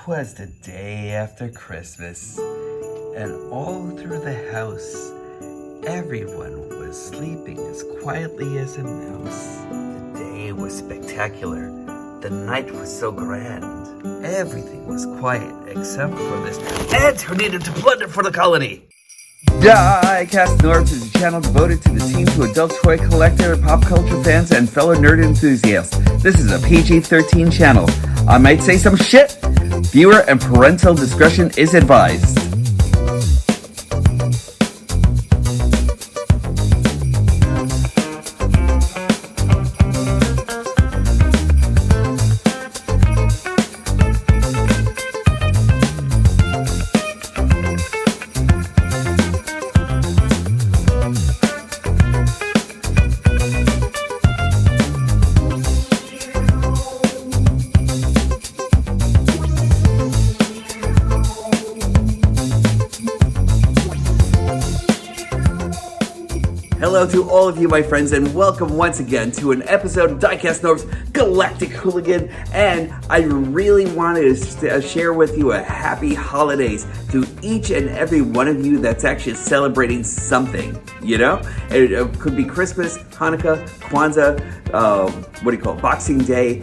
'Twas the day after Christmas, and all through the house, everyone was sleeping as quietly as a mouse. The day was spectacular. The night was so grand. Everything was quiet except for this ant who needed to plunder for the colony. Diecast North is a channel devoted to the team to adult toy collector, pop culture fans, and fellow nerd enthusiasts. This is a PG-13 channel. I might say some shit. Viewer and parental discretion is advised. Hello to all of you, my friends, and welcome once again to an episode of Diecast North's Galactic Hooligan. And I really wanted to share with you a happy holidays to each and every one of you that's actually celebrating something. You know, it could be Christmas, Hanukkah, Kwanzaa, Boxing Day.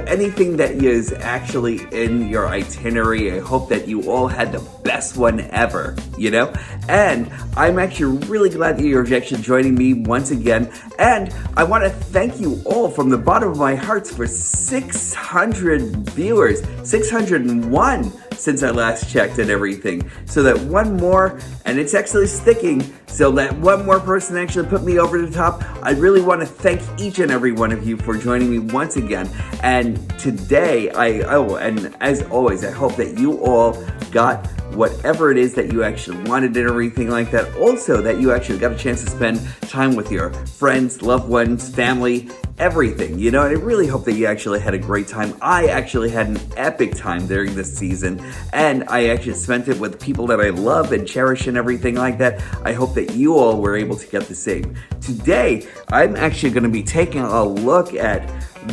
Anything that is actually in your itinerary. I hope that you all had the best one ever, you know? And I'm actually really glad that you're actually joining me once again. And I want to thank you all from the bottom of my heart for 600 viewers, 601 since I last checked and everything. So that one more, and it's actually sticking, so that one more person actually put me over the top. I really want to thank each and every one of you for joining me once again. And today, and as always, I hope that you all got whatever it is that you actually wanted and everything like that. Also, that you actually got a chance to spend time with your friends, loved ones, family, everything, you know, and I really hope that you actually had a great time. I actually had an epic time during this season, and I actually spent it with people that I love and cherish and everything like that. I hope that you all were able to get the same. Today, I'm actually going to be taking a look at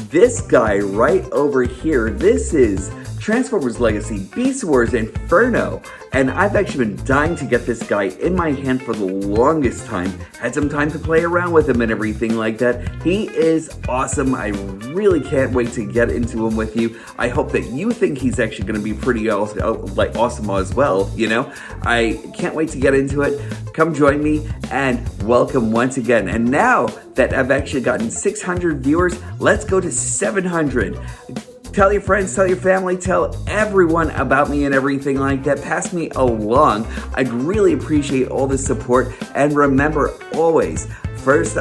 this guy right over here. This is Transformers Legacy Beast Wars Inferno, and I've actually been dying to get this guy in my hand for the longest time. Had some time to play around with him and everything like that. He is awesome. I really can't wait to get into him with you. I hope that you think he's actually going to be pretty awesome as well, you know? I can't wait to get into it. Come join me, and welcome once again. And now that I've actually gotten 600 viewers, let's go to 700. Tell your friends, tell your family, tell everyone about me and everything like that. Pass me along. I'd really appreciate all the support. And remember, always, first,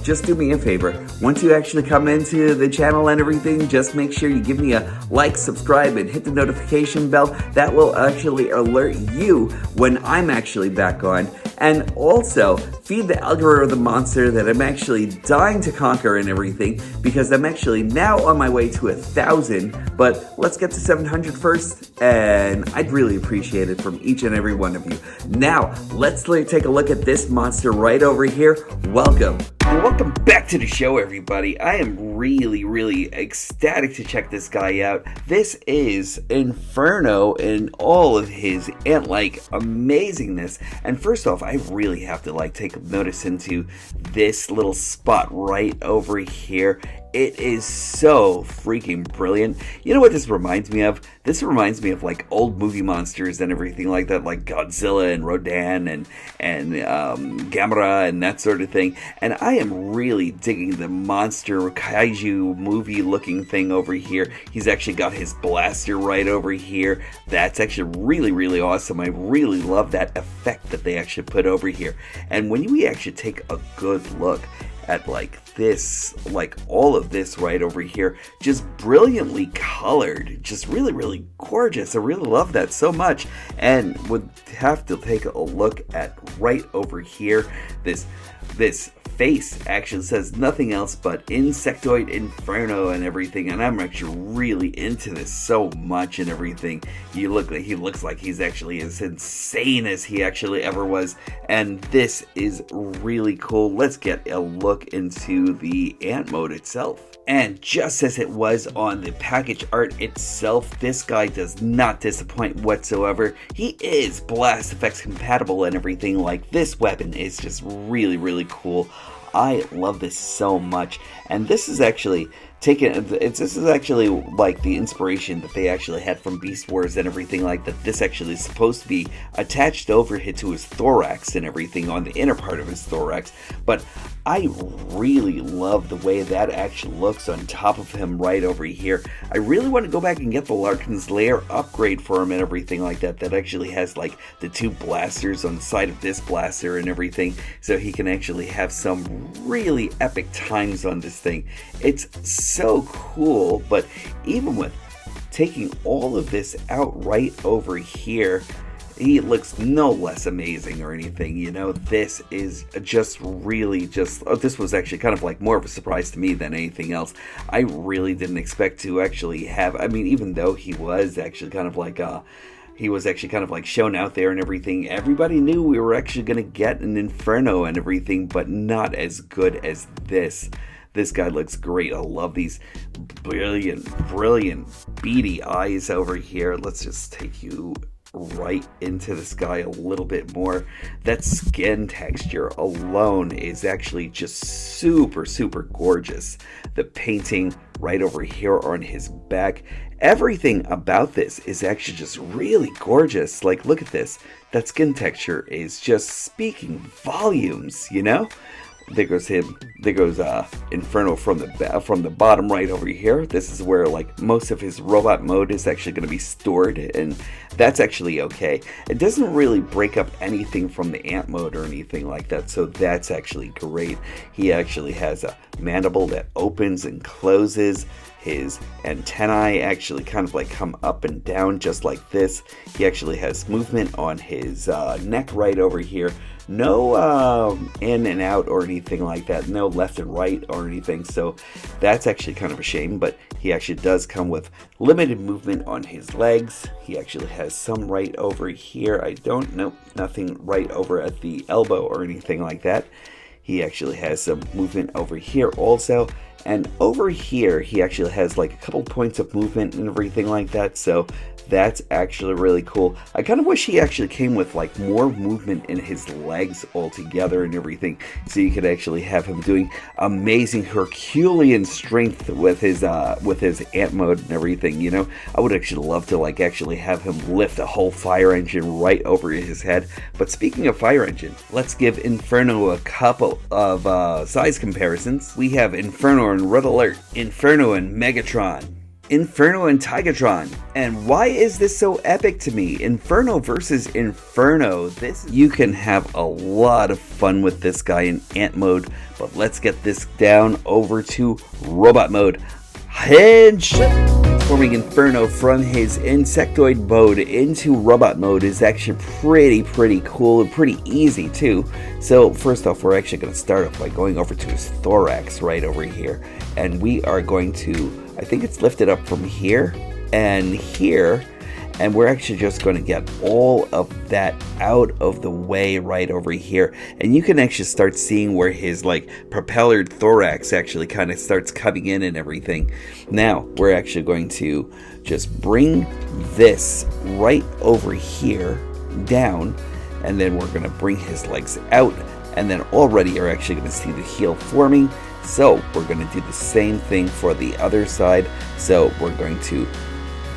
just do me a favor. Once you actually come into the channel and everything, just make sure you give me a like, subscribe, and hit the notification bell. That will actually alert you when I'm actually back on. And also, feed the algorithm monster that I'm actually dying to conquer and everything, because I'm actually now on my way to 1,000, but let's get to 700 first, and I'd really appreciate it from each and every one of you. Now, let's take a look at this monster right over here. Welcome. And welcome back to the show, everybody. I am really ecstatic to check this guy out. This is Inferno in all of his ant-like amazingness. And first off, I really have to take notice into this little spot right over here. It is so freaking brilliant. You know what this reminds me of? This reminds me of old movie monsters and everything like that, like Godzilla and Rodan and Gamera and that sort of thing. And I am really digging the monster kaiju movie looking thing over here. He's actually got his blaster right over here. That's actually really awesome. I really love that effect that they actually put over here. And when we actually take a good look at this, all of this right over here, just brilliantly colored, just really gorgeous. I really love that so much. And would have to take a look at right over here, this this face actually says nothing else but Insectoid Inferno and everything, and I'm actually really into this so much and everything. He looks like he's actually as insane as he actually ever was, and this is really cool. Let's get a look into the ant mode itself. And just as it was on the package art itself, this guy does not disappoint whatsoever. He is Blast Effects compatible and everything. Like, this weapon is just really, really cool. I love this so much, and this is actually this is actually like the inspiration that they actually had from Beast Wars and everything like that. This actually is supposed to be attached over to his thorax and everything, on the inner part of his thorax, but I really love the way that actually looks on top of him right over here. I really want to go back and get the Larkin's Lair upgrade for him and everything like that. That actually has like the 2 blasters on the side of this blaster and everything, so he can actually have some really epic times on this thing. It's so cool, but even with taking all of this out right over here, he looks no less amazing or anything, you know. This is just really this was actually kind of like more of a surprise to me than anything else. I really didn't expect to actually have, I mean, even though he was actually kind of like shown out there and everything, everybody knew we were actually going to get an Inferno and everything, but not as good as this. This guy looks great. I love these brilliant beady eyes over here. Let's just take you right into this guy a little bit more. That skin texture alone is actually just super gorgeous. The painting right over here on his back, everything about this is actually just really gorgeous. Like, look at this. That skin texture is just speaking volumes, you know? There goes Inferno from the bottom right over here. This is where like most of his robot mode is actually going to be stored, and that's actually okay. It doesn't really break up anything from the ant mode or anything like that, so that's actually great. He actually has a mandible that opens and closes. His antennae actually kind of like come up and down just like this. He actually has movement on his neck right over here. No in and out or anything like that. No left and right or anything. So that's actually kind of a shame. But he actually does come with limited movement on his legs. He actually has some right over here. Nothing right over at the elbow or anything like that. He actually has some movement over here also. And over here, he actually has like a couple points of movement and everything like that. So that's actually really cool. I kind of wish he actually came with like more movement in his legs altogether and everything, so you could actually have him doing amazing Herculean strength with his ant mode and everything. You know, I would actually love to like actually have him lift a whole fire engine right over his head. But speaking of fire engine, let's give Inferno a couple of size comparisons. We have Inferno and Red Alert, Inferno and Megatron, Inferno and Tigatron. And why is this so epic to me? Inferno versus Inferno. You can have a lot of fun with this guy in ant mode, but let's get this down over to robot mode. Hinge! Transforming Inferno from his insectoid mode into robot mode is actually pretty cool and pretty easy too. So first off, we're actually going to start off by going over to his thorax right over here, and we are going to, I think it's lifted up from here and here, and we're actually just going to get all of that out of the way right over here. And you can actually start seeing where his like propellered thorax actually kind of starts coming in and everything. Now we're actually going to just bring this right over here down, and then we're going to bring his legs out, and then already you're actually going to see the heel forming. So we're going to do the same thing for the other side. So we're going to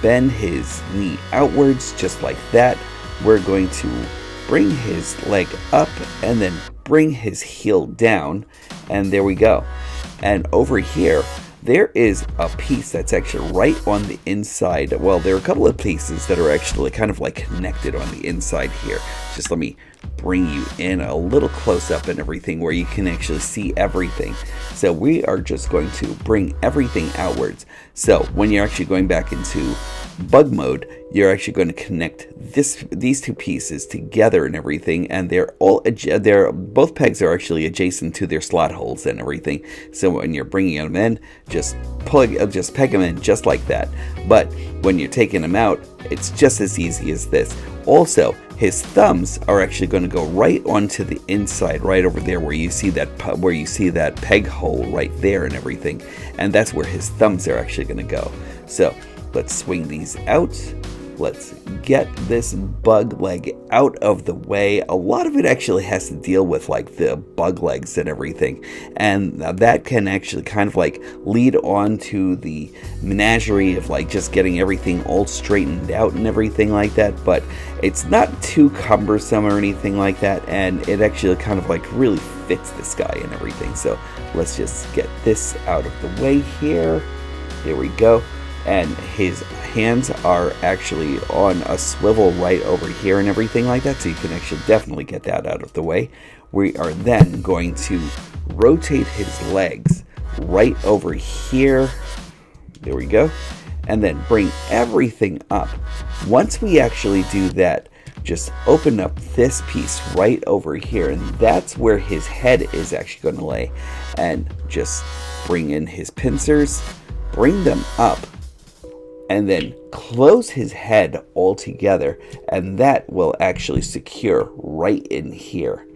bend his knee outwards just like that. We're going to bring his leg up and then bring his heel down, and there we go. And over here there is a piece that's actually right on the inside. Well, there are a couple of pieces that are actually kind of like connected on the inside here. Just let me bring you in a little close up and everything where you can actually see everything. So we are just going to bring everything outwards. So when you're actually going back into bug mode, you're actually going to connect these two pieces together and everything, and both pegs are actually adjacent to their slot holes and everything. So when you're bringing them in, just peg them in just like that. But when you're taking them out, it's just as easy as this. Also, his thumbs are actually going to go right onto the inside, right over there where you see that peg hole right there and everything, and that's where his thumbs are actually going to go. So let's swing these out. Let's get this bug leg out of the way. A lot of it actually has to deal with like the bug legs and everything, and that can actually kind of like lead on to the menagerie of like just getting everything all straightened out and everything like that. But it's not too cumbersome or anything like that, and it actually kind of like really fits this guy and everything. So let's just get this out of the way here. There we go. And his hands are actually on a swivel right over here and everything like that, so you can actually definitely get that out of the way. We are then going to rotate his legs right over here. There we go. And then bring everything up. Once we actually do that, just open up this piece right over here, and that's where his head is actually going to lay. And just bring in his pincers, bring them up, and then close his head all together, and that will actually secure right in here.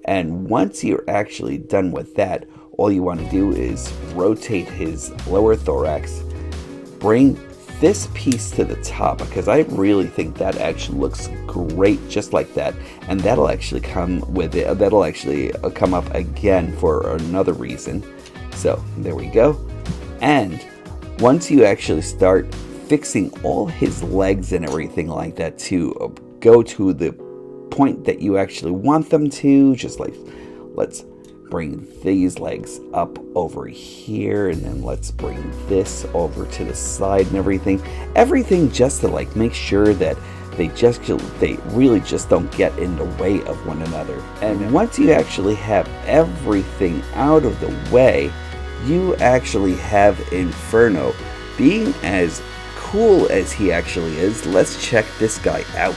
And once you're actually done with that, all you want to do is rotate his lower thorax, bring this piece to the top, because I really think that actually looks great just like that, and that'll actually come with it. That'll actually come up again for another reason. So there we go. And once you actually start fixing all his legs and everything like that to go to the point that you actually want them to, just like, let's bring these legs up over here, and then let's bring this over to the side and everything just to like make sure that they really just don't get in the way of one another. And once you actually have everything out of the way, you actually have Inferno. Being as cool as he actually is, let's check this guy out.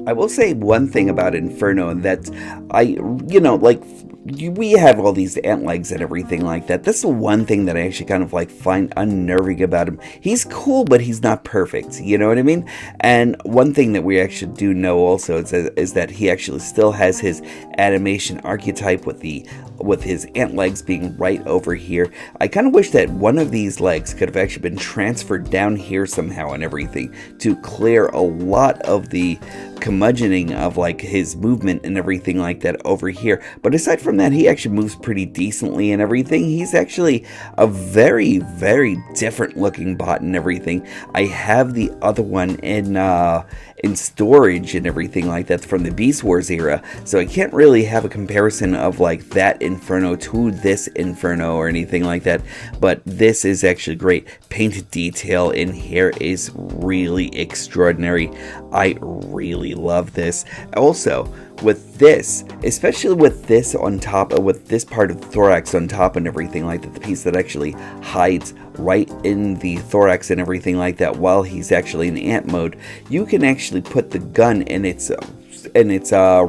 I will say one thing about Inferno, and that's, we have all these ant legs and everything like that. That's the one thing that I actually kind of like find unnerving about him. He's cool, but he's not perfect. You know what I mean? And one thing that we actually do know also is that he actually still has his animation archetype with his ant legs being right over here. I kind of wish that one of these legs could have actually been transferred down here somehow and everything to clear a lot of the curmudgeoning of like his movement and everything like that over here. But aside from that, he actually moves pretty decently and everything. He's actually a very, very different looking bot and everything. I have the other one in storage and everything like that from the Beast Wars era, so I can't really have a comparison of like that Inferno to this Inferno or anything like that, but this is actually great. Painted detail in here is really extraordinary. I really love this. Also, with this, especially with this on top, with this part of the thorax on top and everything like that, the piece that actually hides right in the thorax and everything like that while he's actually in ant mode, you can actually put the gun in its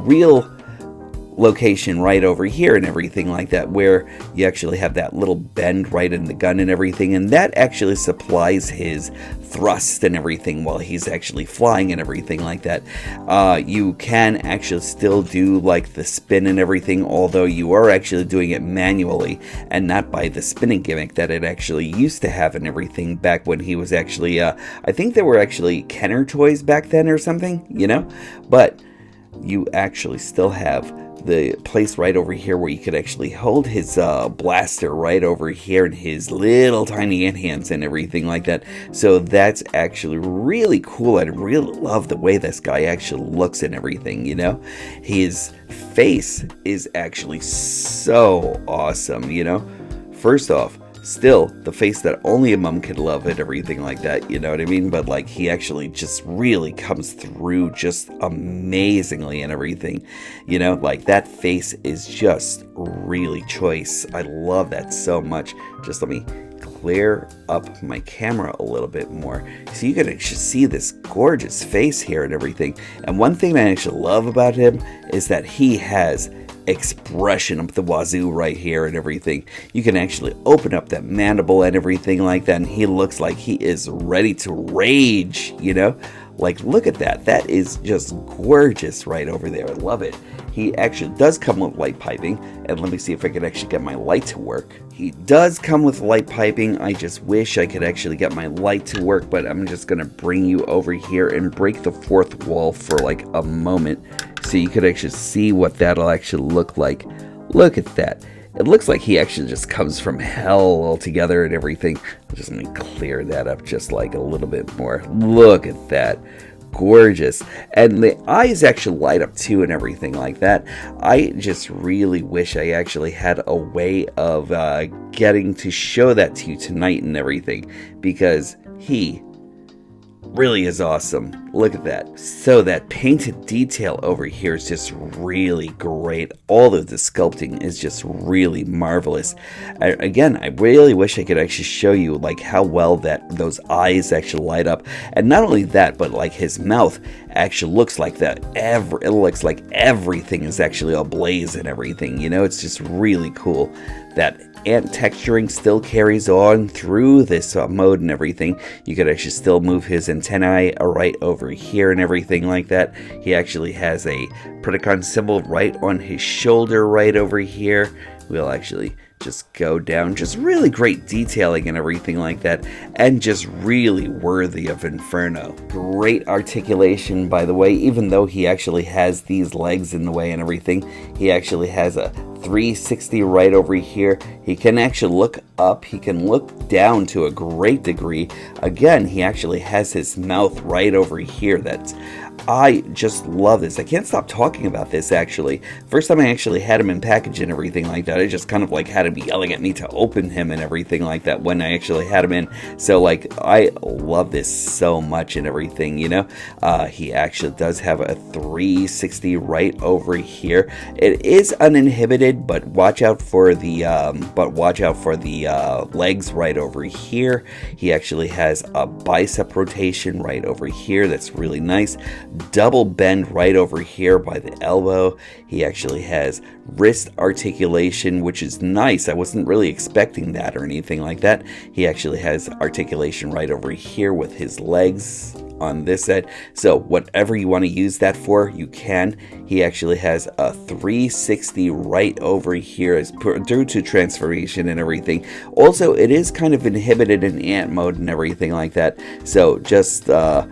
real location right over here and everything like that, where you actually have that little bend right in the gun and everything, and that actually supplies his thrust and everything while he's actually flying and everything like that. You can actually still do like the spin and everything, although you are actually doing it manually and not by the spinning gimmick that it actually used to have and everything back when he was actually I think there were actually Kenner toys back then or something, you know, but you actually still have the place right over here where you could actually hold his blaster right over here in his little tiny ant hands and everything like that. So that's actually really cool. I really love the way this guy actually looks and everything, you know. His face is actually so awesome, you know. First off, still the face that only a mom could love and everything like that, you know what I mean? But like he actually just really comes through just amazingly and everything, you know, like that face is just really choice. I love that so much. Just let me clear up my camera a little bit more so you can actually see this gorgeous face here and everything. And one thing I actually love about him is that he has expression up the wazoo right here and everything. You can actually open up that mandible and everything like that, and he looks like he is ready to rage, Like, look at that. That is just gorgeous right over there. I love it. He actually does come with light piping, and let me see if I can actually get my light to work. He does come with light piping. I just wish I could actually get my light to work, but I'm just going to bring you over here and break the fourth wall for like a moment so you could actually see what that'll actually look like. Look at that. It looks like he actually just comes from hell altogether and everything. Let me clear that up just like a little bit more. Look at that. Gorgeous. And the eyes actually light up too and everything like that. I just really wish I actually had a way of getting to show that to you tonight and everything, because he really is awesome. Look at that. So that painted detail over here is just really great. All of the sculpting is just really marvelous. Again, I really wish I could actually show you like how well that those eyes actually light up. And not only that, but like his mouth actually looks like that. It looks like everything is actually ablaze and everything. It's just really cool. That ant texturing still carries on through this mode and everything. You could actually still move his antennae right over here and everything like that. He actually has a Predacon symbol right on his shoulder right over here. We'll actually just go down. Just really great detailing and everything like that, and just really worthy of Inferno. Great articulation, by the way. Even though he actually has these legs in the way and everything, he actually has a 360 right over here. He can actually look up, he can look down to a great degree. Again, he actually has his mouth right over here. I just love this. I can't stop talking about this, actually. First time I actually had him in package and everything like that, I just kind of like had him yelling at me to open him and everything like that when I actually had him in. So like, I love this so much and everything, He actually does have a 360 right over here. It is uninhibited, but watch out for the legs right over here. He actually has a bicep rotation right over here. That's really nice. Double bend right over here by the elbow. He actually has wrist articulation, which is nice. I wasn't really expecting that or anything like that. He actually has articulation right over here with his legs on this side. So whatever you want to use that for, you can. He actually has a 360 right over here due to transformation and everything. Also, it is kind of inhibited in ant mode and everything like that. So just a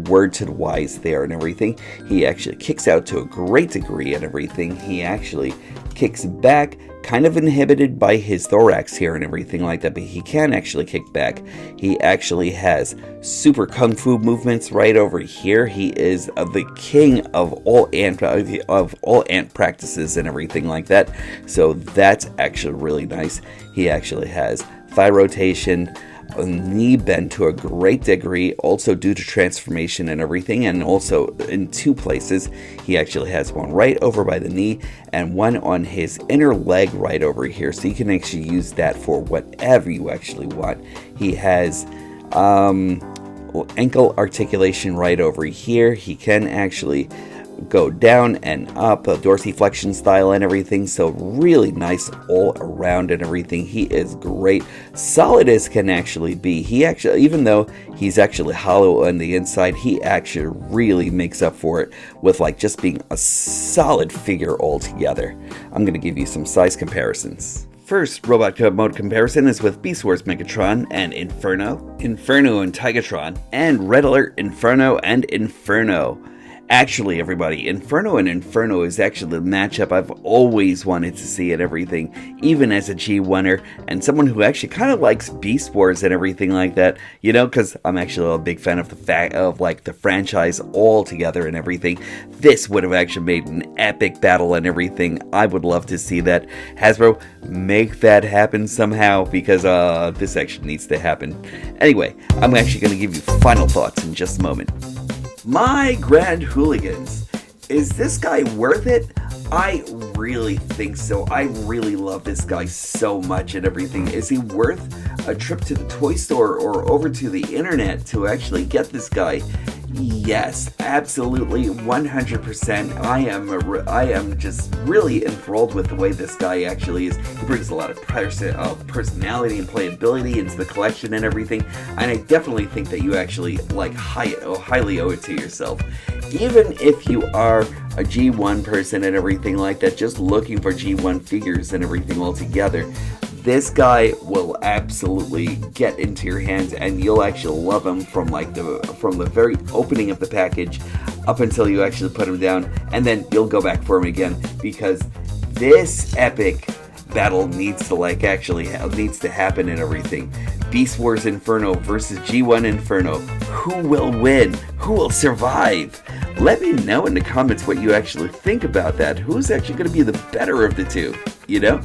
word to the wise there and everything. He actually kicks out to a great degree and everything. He actually kicks back, kind of inhibited by his thorax here and everything like that, but he can actually kick back. He actually has super kung fu movements right over here. He is the king of all ant practices and everything like that. So that's actually really nice. He actually has thigh rotation, a knee bend to a great degree, also due to transformation and everything, and also in two places. He actually has one right over by the knee and one on his inner leg right over here, so you can actually use that for whatever you actually want. He has ankle articulation right over here. He can actually go down and up, a dorsiflexion style and everything, so really nice all around and everything. He is great, solid as can actually be. He actually, even though he's actually hollow on the inside, he actually really makes up for it with like just being a solid figure altogether. I'm going to give you some size comparisons. First robot mode comparison is with Beast Wars Megatron and Inferno, Inferno and Tigatron, and Red Alert Inferno and Inferno. Actually, everybody, Inferno and Inferno is actually the matchup I've always wanted to see and everything, even as a G1er, and someone who actually kind of likes Beast Wars and everything like that, because I'm actually a big fan of the franchise altogether and everything. This would have actually made an epic battle and everything. I would love to see that. Hasbro, make that happen somehow, because this actually needs to happen. Anyway, I'm actually going to give you final thoughts in just a moment. My Grand Hooligans, is this guy worth it? I really think so. I really love this guy so much and everything. Is he worth a trip to the toy store or over to the internet to actually get this guy, yes, absolutely, 100%. I am just really enthralled with the way this guy actually is. He brings a lot of personality and playability into the collection and everything, and I definitely think that you actually highly owe it to yourself. Even if you are a G1 person and everything like that, just looking for G1 figures and everything altogether, this guy will absolutely get into your hands, and you'll actually love him from the very opening of the package up until you actually put him down, and then you'll go back for him again, because this epic battle needs to happen and everything. Beast Wars Inferno versus G1 Inferno. Who will win? Who will survive? Let me know in the comments what you actually think about that. Who's actually going to be the better of the two, you know?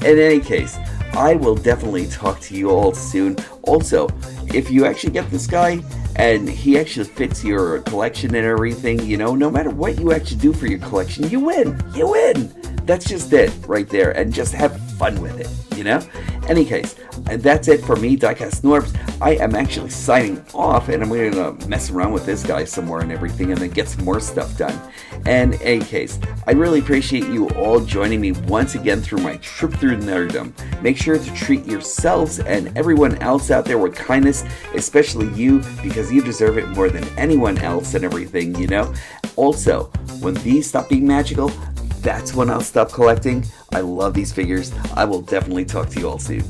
In any case, I will definitely talk to you all soon. Also, if you actually get this guy and he actually fits your collection and everything, you know, no matter what you actually do for your collection, you win. You win. That's just it right there, and just have fun with it, you know? Any case, that's it for me, Diecast Norbs. I am actually signing off, and I'm going to mess around with this guy somewhere and everything, and then get some more stuff done. And in any case, I really appreciate you all joining me once again through my trip through nerddom. Make sure to treat yourselves and everyone else out there with kindness, especially you, because you deserve it more than anyone else and everything, you know? Also, when these stop being magical, that's when I'll stop collecting. I love these figures. I will definitely talk to you all soon.